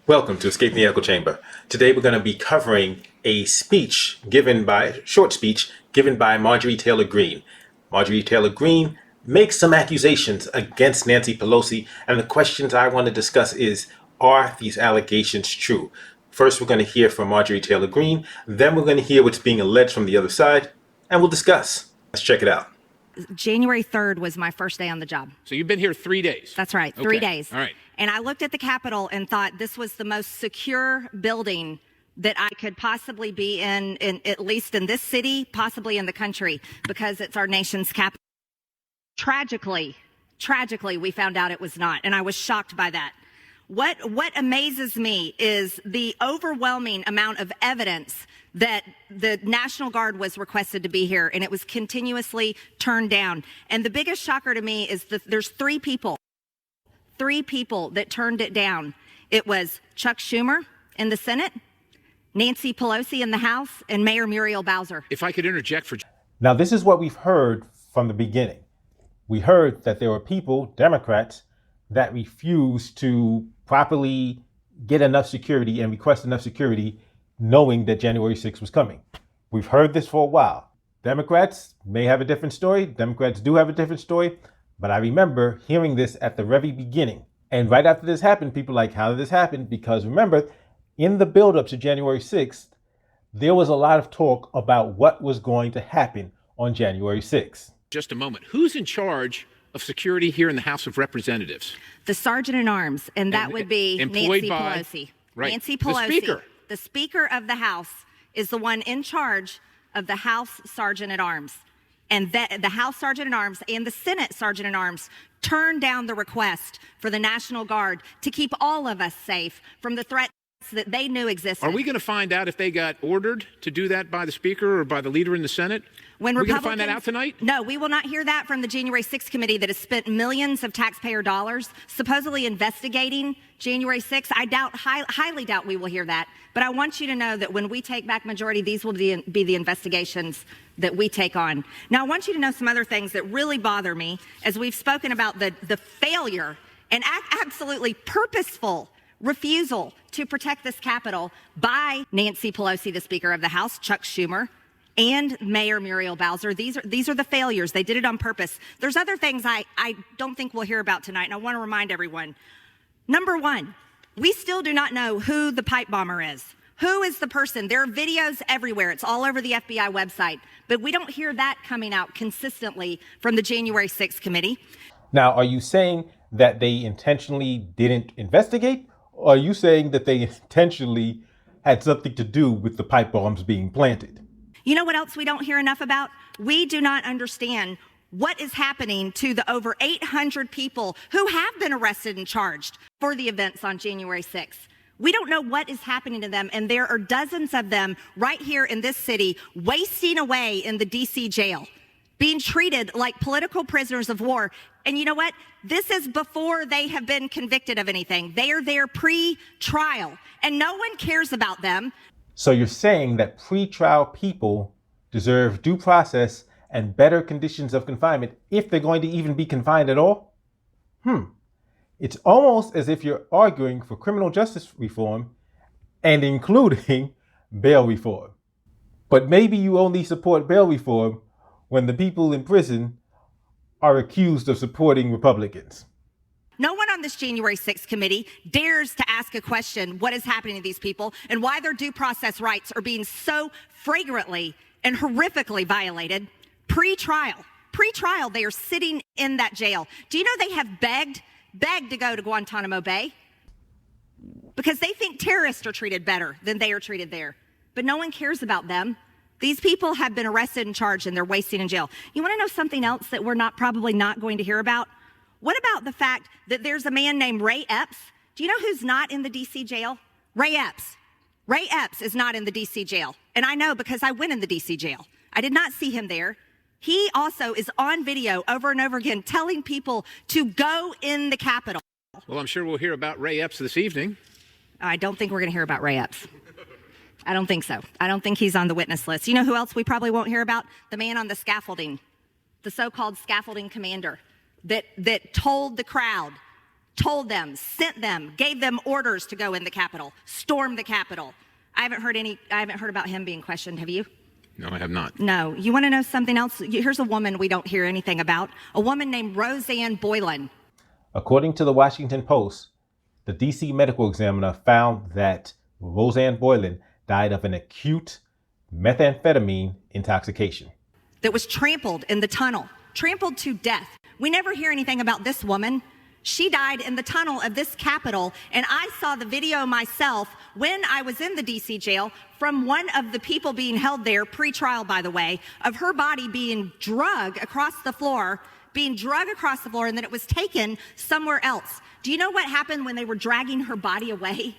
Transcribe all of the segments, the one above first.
Welcome to Escaping the Echo Chamber. Today we're going to be covering a short speech given by Marjorie Taylor Greene. Marjorie Taylor Greene makes some accusations against Nancy Pelosi, and the questions I want to discuss is, are these allegations true? First, we're going to hear from Marjorie Taylor Greene, then we're going to hear what's being alleged from the other side, and we'll discuss. Let's check it out. January 3rd was my first day on the job. So you've been here 3 days? That's right, Okay. 3 days. All right. And I looked at the Capitol and thought this was the most secure building that I could possibly be in at least in this city, possibly in the country, because it's our nation's capital. Tragically, we found out it was not, and I was shocked by that. What amazes me is the overwhelming amount of evidence that the National Guard was requested to be here, and it was continuously turned down. And the biggest shocker to me is that there's three people that turned it down. It was Chuck Schumer in the Senate, Nancy Pelosi in the House, and Mayor Muriel Bowser. If I could interject for... Now, this is what we've heard from the beginning. We heard that there were people, Democrats, that refused to properly get enough security and request enough security knowing that January 6th was coming. We've heard this for a while. Democrats may have a different story. Democrats do have a different story. But I remember hearing this at the very beginning. And right after this happened, people were like, how did this happen? Because remember, in the build-up to January 6th, there was a lot of talk about what was going to happen on January 6th. Just a moment. Who's in charge of security here in the House of Representatives? The Sergeant-at-Arms, and that would be Nancy Pelosi. Right. Nancy Pelosi. The Speaker. The Speaker of the House is the one in charge of the House Sergeant-at-Arms. And the House Sergeant-at-Arms and the Senate Sergeant-at-Arms turned down the request for the National Guard to keep all of us safe from the threats that they knew existed. Are we going to find out if they got ordered to do that by the Speaker or by the leader in the Senate? When Are we going to find that out tonight? No, we will not hear that from the January 6th committee that has spent millions of taxpayer dollars supposedly investigating January 6th. I highly doubt we will hear that. But I want you to know that when we take back majority, these will be the investigations that we take on. Now, I want you to know some other things that really bother me as we've spoken about the failure and absolutely purposeful refusal to protect this Capitol by Nancy Pelosi, the Speaker of the House, Chuck Schumer, and Mayor Muriel Bowser. These are the failures. They did it on purpose. There's other things I don't think we'll hear about tonight, and I want to remind everyone. Number one, we still do not know who the pipe bomber is. Who is the person? There are videos everywhere. It's all over the FBI website. But we don't hear that coming out consistently from the January 6th committee. Now, are you saying that they intentionally didn't investigate? Or are you saying that they intentionally had something to do with the pipe bombs being planted? You know what else we don't hear enough about? We do not understand what is happening to the over 800 people who have been arrested and charged for the events on January 6th. We don't know what is happening to them, and there are dozens of them right here in this city wasting away in the D.C. jail, being treated like political prisoners of war. And you know what? This is before they have been convicted of anything. They are there pre-trial, and no one cares about them. So you're saying that pre-trial people deserve due process and better conditions of confinement if they're going to even be confined at all? It's almost as if you're arguing for criminal justice reform and including bail reform. But maybe you only support bail reform when the people in prison are accused of supporting Republicans. No one on this January 6th committee dares to ask a question, what is happening to these people and why their due process rights are being so flagrantly and horrifically violated pre-trial. Pre-trial, they are sitting in that jail. Do you know they have begged to go to Guantanamo Bay because they think terrorists are treated better than they are treated there. But no one cares about them. These people have been arrested and charged, and they're wasting in jail. You want to know something else that we're probably not going to hear about? What about the fact that there's a man named Ray Epps? Do you know who's not in the D.C. jail? Ray Epps. Ray Epps is not in the D.C. jail. And I know because I went in the D.C. jail. I did not see him there. He also is on video over and over again telling people to go in the Capitol. Well, I'm sure we'll hear about Ray Epps this evening. I don't think we're going to hear about Ray Epps. I don't think so. I don't think he's on the witness list. You know who else we probably won't hear about? The man on the scaffolding, the so-called scaffolding commander that told the crowd told them, sent them, gave them orders to go in the Capitol, storm the Capitol. I haven't heard about him being questioned. Have you? No, I have not. No. You want to know something else? Here's a woman we don't hear anything about. A woman named Roseanne Boylan. According to the Washington Post, the DC medical examiner found that Roseanne Boylan died of an acute methamphetamine intoxication. That was trampled in the tunnel, trampled to death. We never hear anything about this woman. She died in the tunnel of this Capitol, and I saw the video myself when I was in the DC jail from one of the people being held there, pre-trial by the way, of her body being dragged across the floor, and then it was taken somewhere else. Do you know what happened when they were dragging her body away?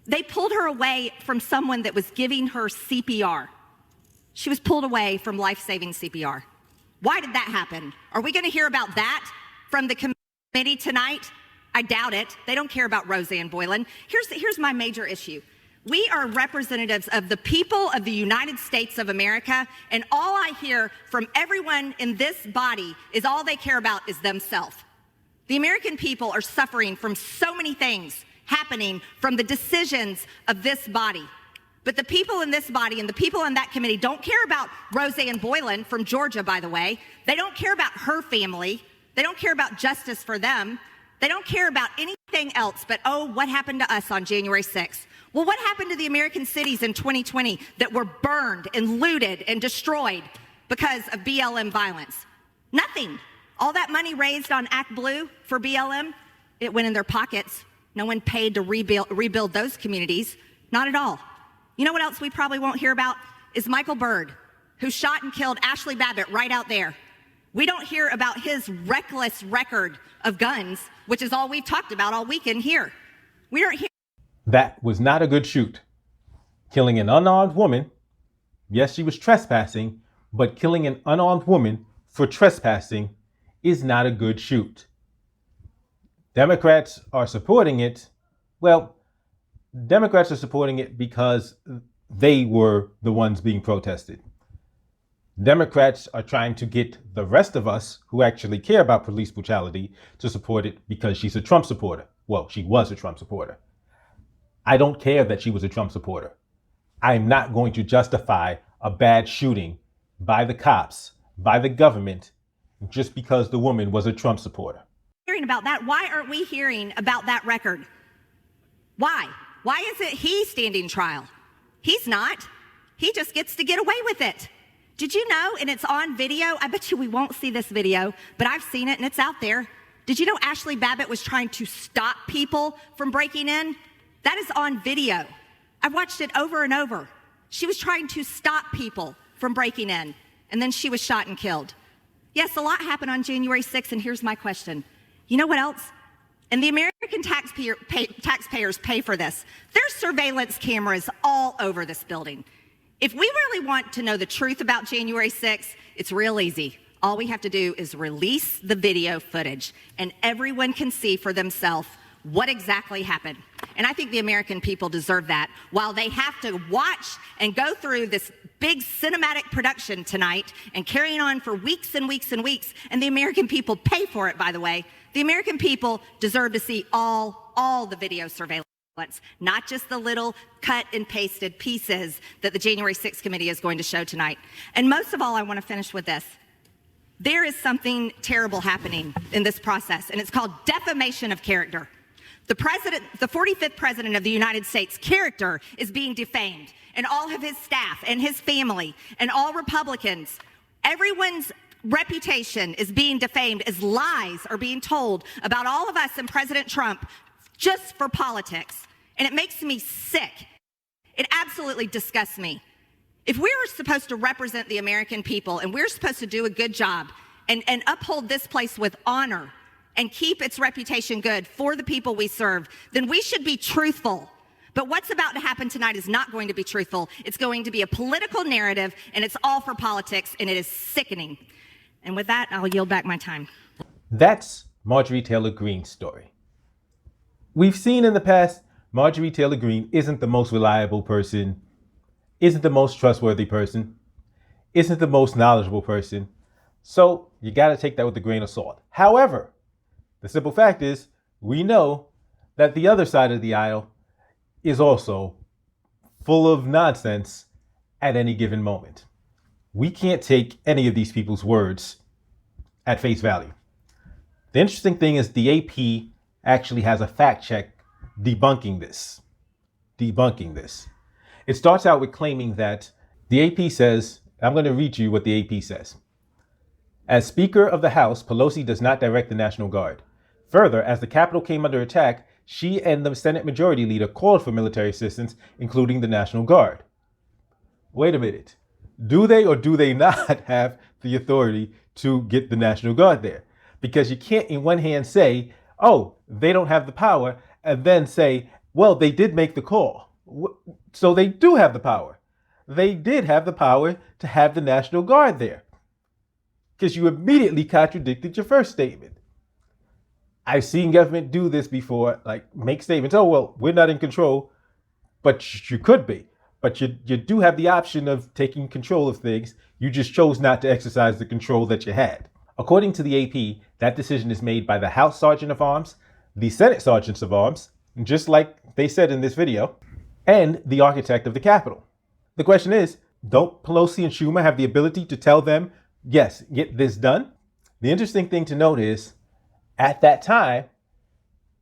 They pulled her away from someone that was giving her CPR. She was pulled away from life-saving CPR. Why did that happen? Are we going to hear about that from the committee tonight? I doubt it. They don't care about Roseanne Boylan. Here's my major issue. We are representatives of the people of the United States of America, and all I hear from everyone in this body is all they care about is themselves. The American people are suffering from so many things happening from the decisions of this body. But the people in this body and the people in that committee don't care about Roseanne Boylan from Georgia, by the way. They don't care about her family. They don't care about justice for them. They don't care about anything else but, oh, what happened to us on January 6th? Well, what happened to the American cities in 2020 that were burned and looted and destroyed because of BLM violence? Nothing. All that money raised on Act Blue for BLM, it went in their pockets. No one paid to rebuild those communities. Not at all. You know what else we probably won't hear about? Is Michael Byrd, who shot and killed Ashley Babbitt right out there. We don't hear about his reckless record of guns, which is all we've talked about all weekend here. We don't hear. That was not a good shoot. Killing an unarmed woman, yes, she was trespassing, but killing an unarmed woman for trespassing is not a good shoot. Democrats are supporting it. Well, Democrats are supporting it because they were the ones being protested. Democrats are trying to get the rest of us who actually care about police brutality to support it because she's a Trump supporter. Well, she was a Trump supporter. I don't care that she was a Trump supporter. I'm not going to justify a bad shooting by the cops, by the government, just because the woman was a Trump supporter. Hearing about that, why aren't we hearing about that record? Why? Why isn't he standing trial? He's not. He just gets to get away with it. Did you know, and it's on video, I bet you we won't see this video, but I've seen it and it's out there. Did you know Ashley Babbitt was trying to stop people from breaking in? That is on video. I've watched it over and over. She was trying to stop people from breaking in, and then she was shot and killed. Yes, a lot happened on January 6th, and here's my question. You know what else? And the American taxpayers pay for this. There's surveillance cameras all over this building. If we really want to know the truth about January 6th, it's real easy. All we have to do is release the video footage, and everyone can see for themselves what exactly happened. And I think the American people deserve that. While they have to watch and go through this big cinematic production tonight and carrying on for weeks and weeks and weeks, and the American people pay for it, by the way, the American people deserve to see all the video surveillance, not just the little cut and pasted pieces that the January 6th committee is going to show tonight. And most of all, I want to finish with this. There is something terrible happening in this process, and it's called defamation of character. The 45th president of the United States' character is being defamed, and all of his staff and his family and all Republicans, everyone's reputation is being defamed as lies are being told about all of us and President Trump just for politics. And it makes me sick. It absolutely disgusts me. If we're supposed to represent the American people and we're supposed to do a good job and uphold this place with honor and keep its reputation good for the people we serve, then we should be truthful. But what's about to happen tonight is not going to be truthful. It's going to be a political narrative, and it's all for politics, and it is sickening. And with that, I'll yield back my time. That's Marjorie Taylor Greene's story. We've seen in the past, Marjorie Taylor Greene isn't the most reliable person, isn't the most trustworthy person, isn't the most knowledgeable person. So you got to take that with a grain of salt. However, the simple fact is, we know that the other side of the aisle is also full of nonsense at any given moment. We can't take any of these people's words at face value. The interesting thing is the AP actually has a fact check debunking this. It starts out with claiming that the AP says, I'm going to read you what the AP says. As Speaker of the House, Pelosi does not direct the National Guard. Further, as the Capitol came under attack, she and the Senate Majority Leader called for military assistance, including the National Guard. Wait a minute. Do they or do they not have the authority to get the National Guard there? Because you can't in one hand say, oh, they don't have the power, and then say, well, they did make the call. So they do have the power. They did have the power to have the National Guard there. Because you immediately contradicted your first statement. I've seen government do this before, like make statements, oh, well, we're not in control, but you could be. But you do have the option of taking control of things. You just chose not to exercise the control that you had. According to the AP, that decision is made by the House Sergeant of Arms, the Senate Sergeants of Arms, just like they said in this video, and the architect of the Capitol. The question is, don't Pelosi and Schumer have the ability to tell them, yes, get this done? The interesting thing to note is, at that time,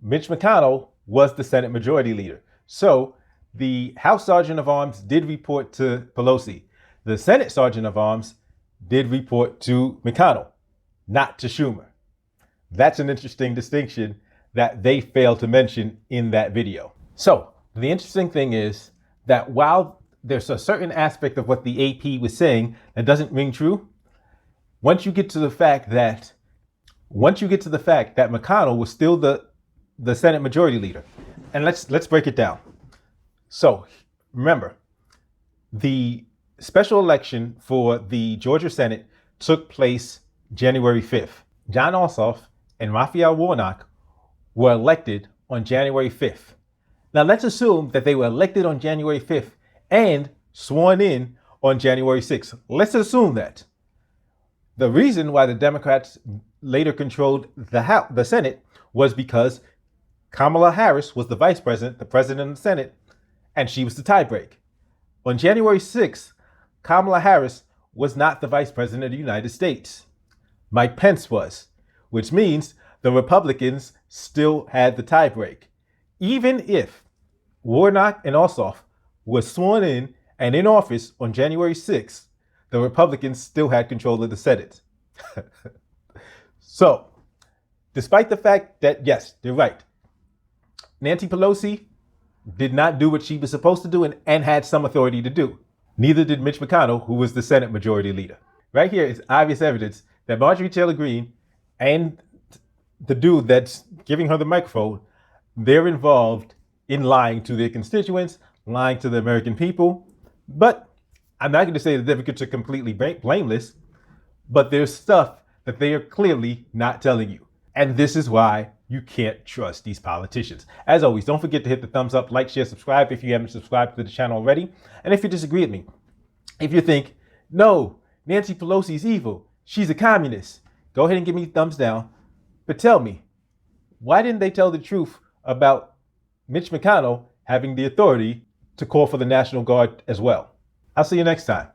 Mitch McConnell was the Senate Majority Leader. So the House Sergeant of Arms did report to Pelosi. The Senate Sergeant of Arms did report to McConnell, not to Schumer. That's an interesting distinction that they failed to mention in that video. So the interesting thing is that while there's a certain aspect of what the AP was saying that doesn't ring true, once you get to the fact that McConnell was still the Senate Majority Leader, and let's break it down. So remember, the special election for the Georgia Senate took place January 5th. Jon Ossoff and Raphael Warnock were elected on January 5th. Now let's assume that they were elected on January 5th and sworn in on January 6th. Let's assume that. The reason why the Democrats later controlled the Senate was because Kamala Harris was the vice president, the president of the Senate, and she was the tiebreak. On January 6th, Kamala Harris was not the vice president of the United States. Mike Pence was, which means the Republicans still had the tiebreak. Even if Warnock and Ossoff were sworn in and in office on January 6th, the Republicans still had control of the Senate. So, despite the fact that, yes, they're right, Nancy Pelosi did not do what she was supposed to do and had some authority to do. Neither did Mitch McConnell, who was the Senate Majority Leader. Right here is obvious evidence that Marjorie Taylor Greene and the dude that's giving her the microphone, they're involved in lying to their constituents, lying to the American people. But I'm not going to say the Democrats are completely blameless, but there's stuff that they are clearly not telling you. And this is why you can't trust these politicians. As always, don't forget to hit the thumbs up, like, share, subscribe if you haven't subscribed to the channel already. And if you disagree with me, if you think, no, Nancy Pelosi is evil, she's a communist, go ahead and give me a thumbs down. But tell me, why didn't they tell the truth about Mitch McConnell having the authority to call for the National Guard as well? I'll see you next time.